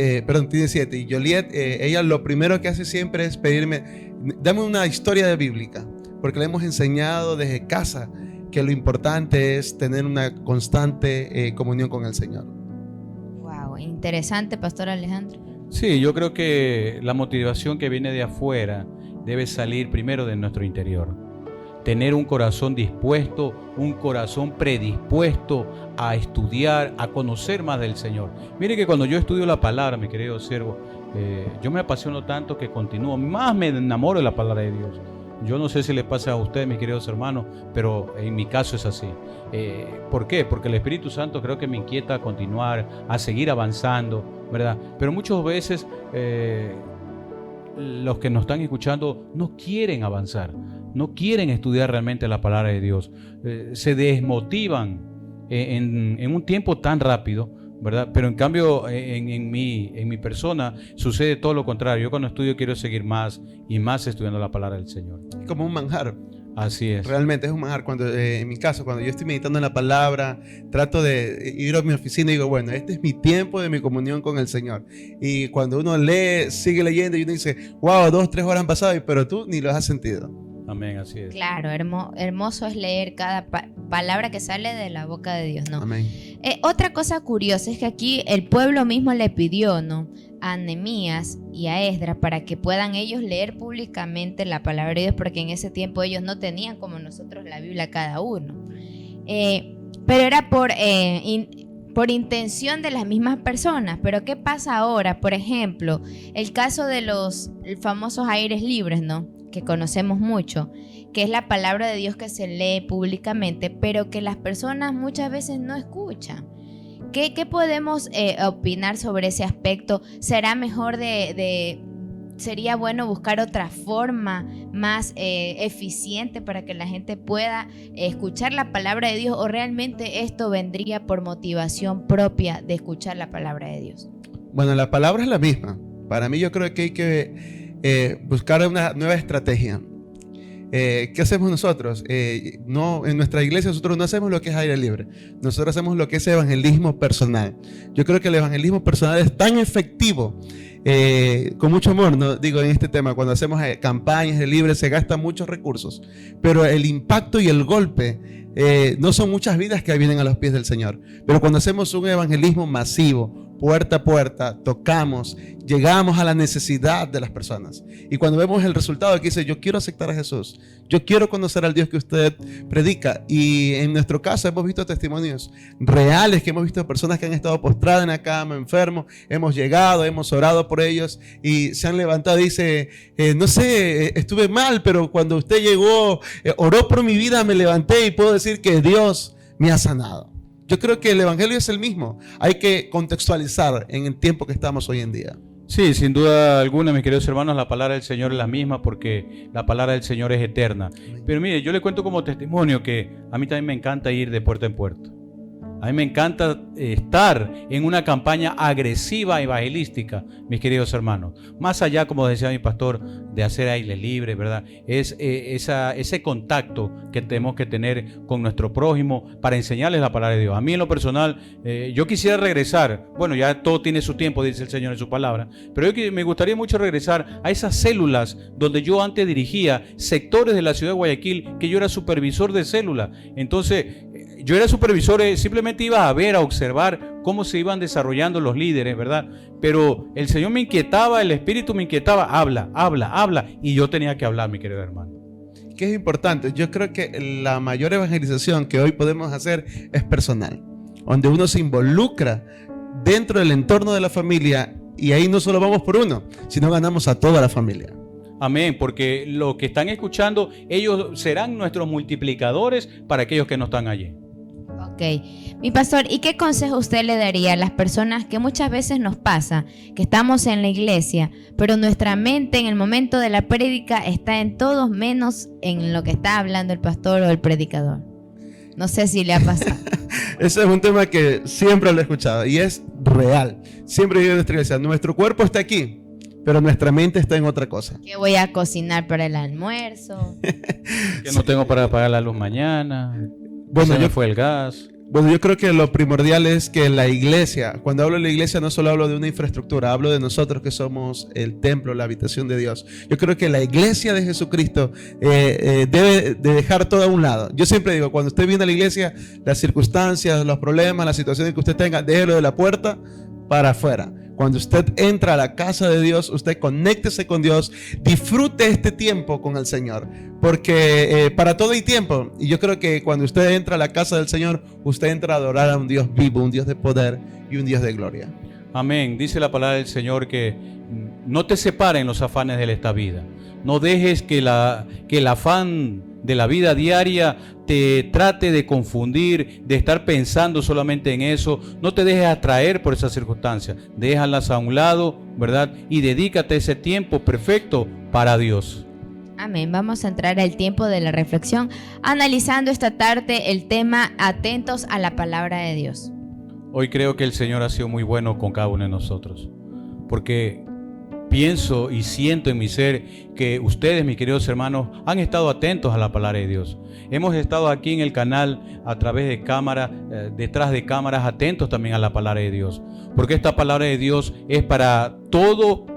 tiene 7. Y Joliet, ella lo primero que hace siempre es pedirme, dame una historia bíblica, porque le hemos enseñado desde casa que lo importante es tener una constante comunión con el Señor. Wow, interesante, Pastor Alejandro. Sí, yo creo que la motivación que viene de afuera debe salir primero de nuestro interior. Tener un corazón dispuesto, un corazón predispuesto a estudiar, a conocer más del Señor. Mire que cuando yo estudio la palabra, mi querido siervo, yo me apasiono tanto que continúo, más me enamoro de la palabra de Dios. Yo no sé si le pasa a ustedes, mis queridos hermanos, pero en mi caso es así. ¿Por qué? Porque el Espíritu Santo creo que me inquieta a continuar, a seguir avanzando, ¿verdad? Pero muchas veces los que nos están escuchando no quieren avanzar, no quieren estudiar realmente la palabra de Dios, se desmotivan en un tiempo tan rápido, ¿verdad? Pero en cambio en mi persona sucede todo lo contrario. Yo cuando estudio quiero seguir más y más estudiando la palabra del Señor. Como un manjar. Así es. Realmente es un manjar. En mi caso, cuando yo estoy meditando en la palabra, trato de ir a mi oficina y digo, bueno, este es mi tiempo de mi comunión con el Señor. Y cuando uno lee, sigue leyendo y uno dice, wow, 2, 3 horas han pasado, pero tú ni lo has sentido. Amén, así es. Claro, hermoso es leer cada palabra que sale de la boca de Dios, ¿no? Amén. Otra cosa curiosa es que aquí el pueblo mismo le pidió, ¿no?, a Nehemías y a Esdras para que puedan ellos leer públicamente la palabra de Dios, porque en ese tiempo ellos no tenían como nosotros la Biblia cada uno. Pero era por intención de las mismas personas. Pero ¿qué pasa ahora? Por ejemplo, el caso de los famosos aires libres, ¿no?, que conocemos mucho, que es la palabra de Dios que se lee públicamente, pero que las personas muchas veces no escuchan. ¿Qué podemos opinar sobre ese aspecto? ¿Será mejor sería bueno buscar otra forma más eficiente para que la gente pueda escuchar la palabra de Dios, o realmente esto vendría por motivación propia de escuchar la palabra de Dios? Bueno, la palabra es la misma. Para mí yo creo que hay que buscar una nueva estrategia. ¿Qué hacemos nosotros? No, en nuestra iglesia nosotros no hacemos lo que es aire libre. Nosotros hacemos lo que es evangelismo personal. Yo creo que el evangelismo personal es tan efectivo, con mucho amor, ¿no? Digo, en este tema, cuando hacemos campañas de libre se gastan muchos recursos, pero el impacto y el golpe no son muchas vidas que vienen a los pies del Señor. Pero cuando hacemos un evangelismo masivo, puerta a puerta, tocamos, llegamos a la necesidad de las personas. Y cuando vemos el resultado que dice, yo quiero aceptar a Jesús, yo quiero conocer al Dios que usted predica. Y en nuestro caso hemos visto testimonios reales, que hemos visto personas que han estado postradas en la cama, enfermos, hemos llegado, hemos orado por ellos y se han levantado y dice, no sé, estuve mal, pero cuando usted llegó, oró por mi vida, me levanté y puedo decir que Dios me ha sanado. Yo creo que el evangelio es el mismo. Hay que contextualizar en el tiempo que estamos hoy en día. Sí, sin duda alguna, mis queridos hermanos, la palabra del Señor es la misma porque la palabra del Señor es eterna. Pero mire, yo le cuento como testimonio que a mí también me encanta ir de puerta en puerta. A mí me encanta estar en una campaña agresiva evangelística, mis queridos hermanos. Más allá, como decía mi pastor, de hacer aire libre, ¿verdad? Es ese contacto que tenemos que tener con nuestro prójimo para enseñarles la palabra de Dios. A mí en lo personal, yo quisiera regresar. Bueno, ya todo tiene su tiempo, dice el Señor en su palabra. Pero me gustaría mucho regresar a esas células donde yo antes dirigía sectores de la ciudad de Guayaquil, que yo era supervisor de célula. Entonces, yo era supervisor, simplemente iba a ver, a observar cómo se iban desarrollando los líderes, ¿verdad? Pero el Señor me inquietaba, el Espíritu me inquietaba, habla, y yo tenía que hablar, mi querido hermano. Que es importante, yo creo que la mayor evangelización que hoy podemos hacer es personal, donde uno se involucra dentro del entorno de la familia y ahí no solo vamos por uno, sino ganamos a toda la familia. Amén, porque los que están escuchando, ellos serán nuestros multiplicadores para aquellos que no están allí. Ok, mi pastor, ¿y qué consejo usted le daría a las personas que muchas veces nos pasa, que estamos en la iglesia, pero nuestra mente en el momento de la prédica está en todos menos en lo que está hablando el pastor o el predicador? No sé si le ha pasado. Ese es un tema que siempre lo he escuchado y es real. Siempre digo en nuestra iglesia, nuestro cuerpo está aquí, pero nuestra mente está en otra cosa. ¿Qué voy a cocinar para el almuerzo? Que no tengo para pagar la luz mañana. Bueno, se me fue el gas. Bueno, yo creo que lo primordial es que la iglesia, cuando hablo de la iglesia no solo hablo de una infraestructura, hablo de nosotros que somos el templo, la habitación de Dios. Yo creo que la iglesia de Jesucristo debe de dejar todo a un lado. Yo siempre digo, cuando usted viene a la iglesia, las circunstancias, los problemas, las situaciones que usted tenga, déjelo de la puerta para afuera. Cuando usted entra a la casa de Dios, usted conéctese con Dios, disfrute este tiempo con el Señor, porque para todo hay tiempo. Y yo creo que cuando usted entra a la casa del Señor, usted entra a adorar a un Dios vivo, un Dios de poder y un Dios de gloria. Amén. Dice la palabra del Señor que no te separen los afanes de esta vida. No dejes que el afán de la vida diaria te trate de confundir, de estar pensando solamente en eso. No te dejes atraer por esas circunstancias. Déjalas a un lado, ¿verdad? Y dedícate ese tiempo perfecto para Dios. Amén. Vamos a entrar al tiempo de la reflexión, analizando esta tarde el tema atentos a la palabra de Dios. Hoy creo que el Señor ha sido muy bueno con cada uno de nosotros, porque pienso y siento en mi ser que ustedes, mis queridos hermanos, han estado atentos a la palabra de Dios. Hemos estado aquí en el canal a través de cámaras, detrás de cámaras, atentos también a la palabra de Dios, porque esta palabra de Dios es para todo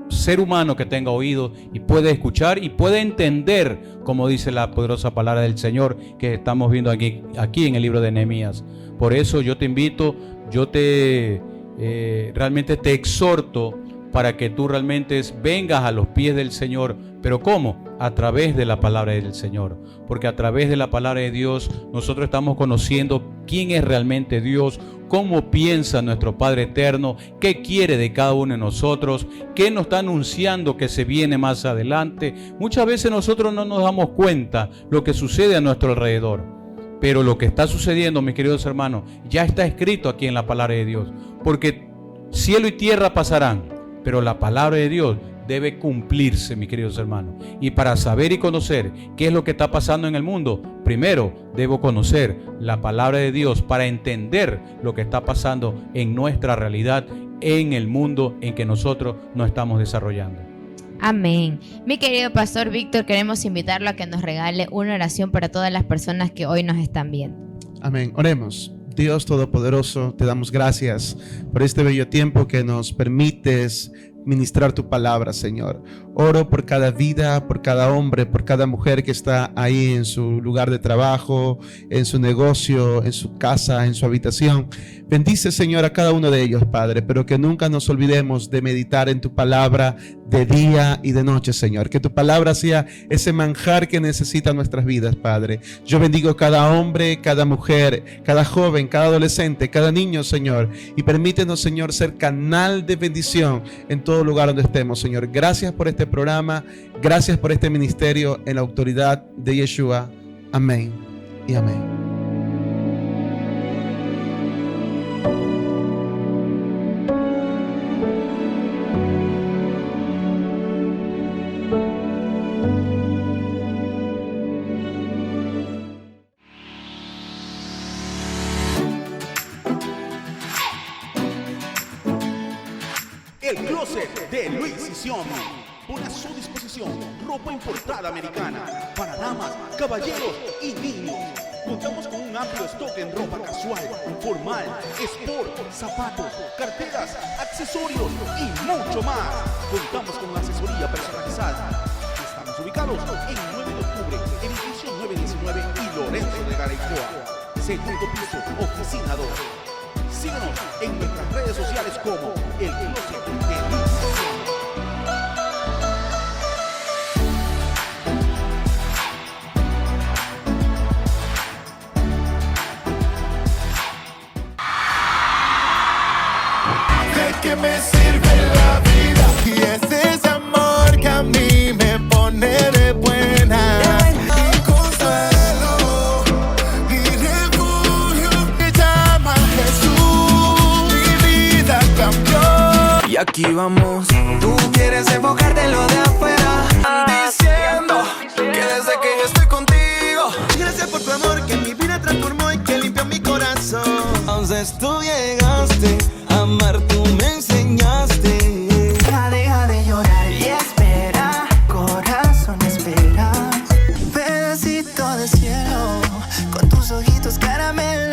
ser humano que tenga oído y puede escuchar y puede entender, como dice la poderosa palabra del Señor que estamos viendo aquí en el libro de Nehemías. Por eso yo te invito, realmente te exhorto para que tú realmente vengas a los pies del Señor. ¿Pero cómo? A través de la palabra del Señor. Porque a través de la palabra de Dios nosotros estamos conociendo quién es realmente Dios, cómo piensa nuestro Padre eterno, qué quiere de cada uno de nosotros, qué nos está anunciando que se viene más adelante. Muchas veces nosotros no nos damos cuenta lo que sucede a nuestro alrededor. Pero lo que está sucediendo, mis queridos hermanos, ya está escrito aquí en la palabra de Dios. Porque cielo y tierra pasarán, pero la palabra de Dios debe cumplirse, mis queridos hermanos. Y para saber y conocer qué es lo que está pasando en el mundo, primero debo conocer la palabra de Dios para entender lo que está pasando en nuestra realidad, en el mundo en que nosotros nos estamos desarrollando. Amén. Mi querido Pastor Víctor, queremos invitarlo a que nos regale una oración para todas las personas que hoy nos están viendo. Amén. Oremos. Dios Todopoderoso, te damos gracias por este bello tiempo que nos permites ministrar tu palabra, Señor. Oro por cada vida, por cada hombre, por cada mujer que está ahí en su lugar de trabajo, en su negocio, en su casa, en su habitación. Bendice, Señor, a cada uno de ellos, Padre, pero que nunca nos olvidemos de meditar en tu palabra de día y de noche, Señor. Que tu palabra sea ese manjar que necesitan nuestras vidas, Padre. Yo bendigo cada hombre, cada mujer, cada joven, cada adolescente, cada niño, Señor. Y permítenos, Señor, ser canal de bendición en todo lugar donde estemos, Señor. Gracias por este programa. Gracias por este ministerio en la autoridad de Yeshua. Amén y amén. El closet de Luis y Siomi pone a su disposición ropa importada americana para damas, caballeros y niños. Contamos con un amplio stock en ropa casual, formal, sport, zapatos, carteras, accesorios y mucho más. Contamos con asesoría personalizada. Estamos ubicados en 9 de octubre, edificio 919 y Lorenzo de Garaycoa. Segundo piso, oficina 2. Síguenos en nuestras redes sociales como El Closet de Luis y Siomi. ¿De qué me sirve la vida? Y es ese amor que a mí me pone de buena. Y consuelo y refugio que llama Jesús. Mi vida cambió. Y aquí vamos. Tú quieres enfocarte en lo de afuera. Diciendo que desde que yo estoy contigo. Gracias por tu amor que mi vida transformó y que limpió mi corazón. Entonces tú llegaste. Amar tú me enseñaste. Deja de llorar y espera. Corazón espera. Pedacito de cielo con tus ojitos caramelo.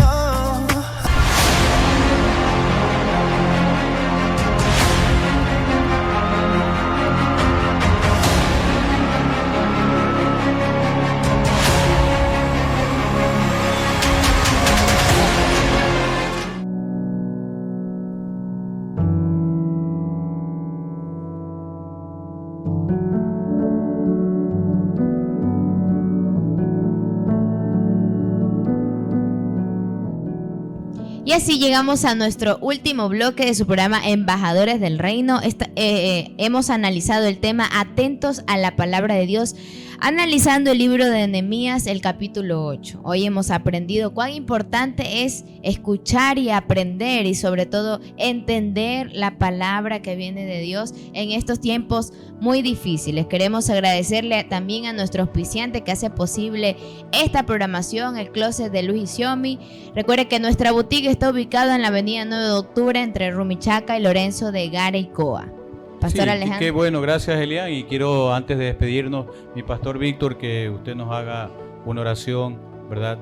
Y así llegamos a nuestro último bloque de su programa Embajadores del Reino. Hemos analizado el tema Atentos a la Palabra de Dios, analizando el libro de Nehemías, el capítulo 8. Hoy hemos aprendido cuán importante es escuchar y aprender y sobre todo entender la palabra que viene de Dios en estos tiempos muy difíciles. Queremos agradecerle también a nuestro auspiciante que hace posible esta programación, el Closet de Luis y Siomi. Recuerde que nuestra boutique está ubicada en la avenida 9 de octubre entre Rumichaca y Lorenzo de Garaycoa. Pastor Sí, Alejandro. qué bueno, gracias Elian. Y quiero, antes de despedirnos, mi pastor Víctor, que usted nos haga una oración, ¿verdad?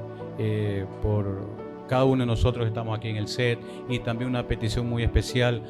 Por cada uno de nosotros que estamos aquí en el set, y también una petición muy especial,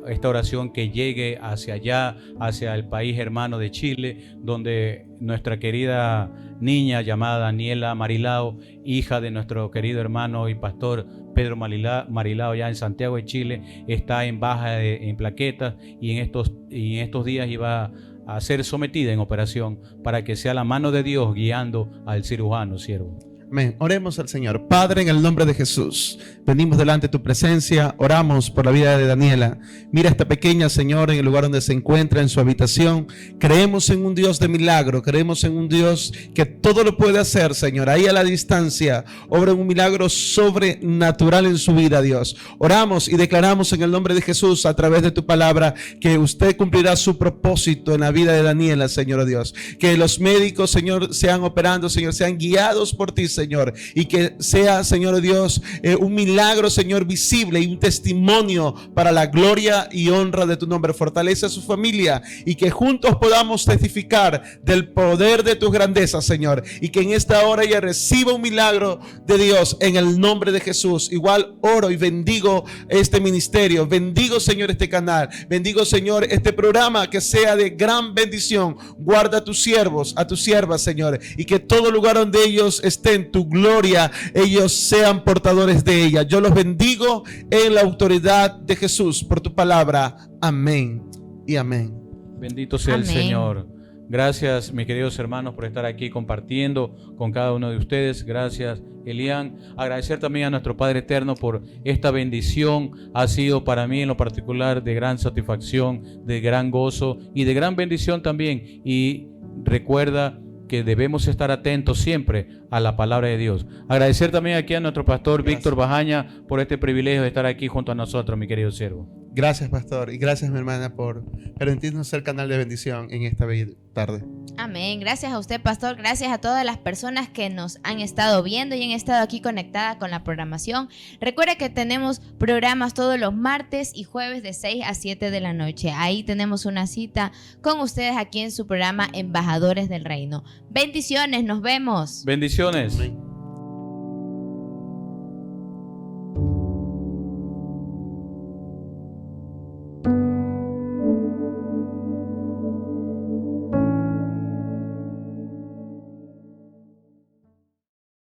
esta oración que llegue hacia allá, hacia el país hermano de Chile, donde nuestra querida niña llamada Daniela Marilao, hija de nuestro querido hermano y pastor Pedro Marilao, ya en Santiago de Chile, está en baja en plaquetas, y en estos días iba a ser sometida en operación, para que sea la mano de Dios guiando al cirujano siervo. Amén. Oremos al Señor. Padre, en el nombre de Jesús, venimos delante de tu presencia, oramos por la vida de Daniela. Mira a esta pequeña, Señor, en el lugar donde se encuentra, en su habitación. Creemos en un Dios de milagro, creemos en un Dios que todo lo puede hacer, Señor. Ahí a la distancia, obra un milagro sobrenatural en su vida, Dios. Oramos y declaramos en el nombre de Jesús, a través de tu palabra, que usted cumplirá su propósito en la vida de Daniela, Señor Dios. Que los médicos, Señor, sean operando, Señor, sean guiados por ti, Señor. Señor, y que sea, Señor Dios, un milagro, Señor, visible y un testimonio para la gloria y honra de tu nombre. Fortalece a su familia y que juntos podamos testificar del poder de tus grandezas, Señor, y que en esta hora ella reciba un milagro de Dios en el nombre de Jesús. Igual oro y bendigo este ministerio, bendigo, Señor, este canal, bendigo, Señor, este programa, que sea de gran bendición. Guarda a tus siervos, a tus siervas, Señor, y que todo lugar donde ellos estén, tu gloria, ellos sean portadores de ella. Yo los bendigo en la autoridad de Jesús por tu palabra. Amén y amén. Bendito sea el Señor. Gracias, mis queridos hermanos, por estar aquí compartiendo con cada uno de ustedes. Gracias, Elian. Agradecer también a nuestro Padre Eterno por esta bendición. Ha sido para mí en lo particular de gran satisfacción, de gran gozo y de gran bendición también. Y recuerda que debemos estar atentos siempre a la palabra de Dios. Agradecer también aquí a nuestro pastor Víctor Bajaña por este privilegio de estar aquí junto a nosotros, mi querido siervo. Gracias, pastor, y gracias, mi hermana, por permitirnos ser canal de bendición en esta bella tarde. Amén. Gracias a usted, pastor. Gracias a todas las personas que nos han estado viendo y han estado aquí conectadas con la programación. Recuerda que tenemos programas todos los martes y jueves de 6 a 7 de la noche. Ahí tenemos una cita con ustedes aquí en su programa Embajadores del Reino. Bendiciones, nos vemos. Bendiciones. Amén.